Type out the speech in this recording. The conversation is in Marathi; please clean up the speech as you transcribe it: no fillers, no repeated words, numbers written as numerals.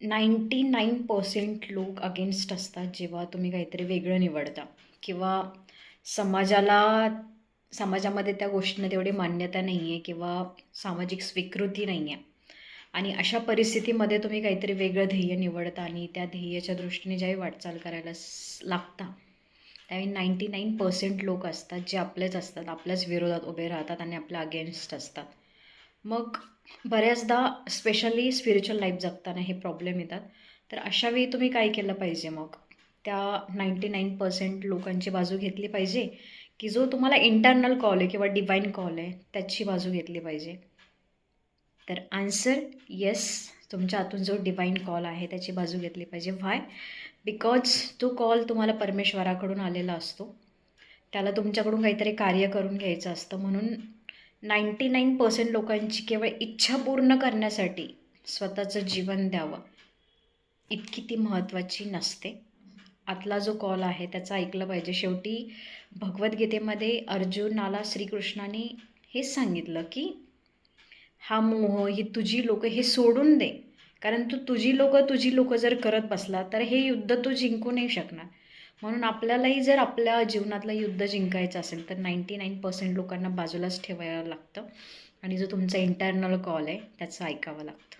99% लोक अगेन्स्ट असतात जेव्हा तुम्ही काहीतरी वेगळं निवडता किंवा समाजाला समाजामध्ये त्या गोष्टींना तेवढी मान्यता नाही आहे किंवा सामाजिक स्वीकृती नाही आहे. आणि अशा परिस्थितीमध्ये तुम्ही काहीतरी वेगळं ध्येय निवडता आणि त्या ध्येयाच्या दृष्टीने ज्यावेळी वाटचाल करायला लागता त्यावेळी 99% लोक असतात जे आपलेच असतात, आपल्याच विरोधात उभे राहतात आणि आपल्या अगेन्स्ट असतात. मग बऱ्याचदा स्पेशली स्पिरिच्युअल लाईफ जगताना हे प्रॉब्लेम येतात. तर अशावेळी तुम्ही काय केलं पाहिजे मग? त्या 99% लोकांची बाजू घेतली पाहिजे की जो तुम्हाला इंटरनल कॉल आहे किंवा डिवाईन कॉल आहे त्याची बाजू घेतली पाहिजे? तर आन्सर येस, तुमच्या आतून जो डिवाईन कॉल आहे त्याची बाजू घेतली पाहिजे. व्हाय? बिकॉज तो कॉल तुम्हाला परमेश्वराकडून आलेला असतो. त्याला तुमच्याकडून काहीतरी कार्य करून घ्यायचं असतं. म्हणून 99% लोकांची केवळ इच्छा पूर्ण करण्यासाठी स्वतःचं जीवन द्यावं इतकी ती महत्त्वाची नसते. आतला जो कॉल आहे त्याचं ऐकलं पाहिजे. शेवटी भगवद्गीतेमध्ये अर्जुनाला श्रीकृष्णाने हेच सांगितलं की हा मोह, ही तुझी लोकं हे सोडून दे. कारण तुझी लोकं जर करत बसला तर हे युद्ध तू जिंकू नाही शकणार. म्हणून आपल्यालाही जर आपल्या जीवनातलं युद्ध जिंकायचं असेल तर 99% लोकांना बाजूलाच ठेवायला लागतं आणि जो तुमचा इंटरनल कॉल आहे त्याचं ऐकावं लागतं.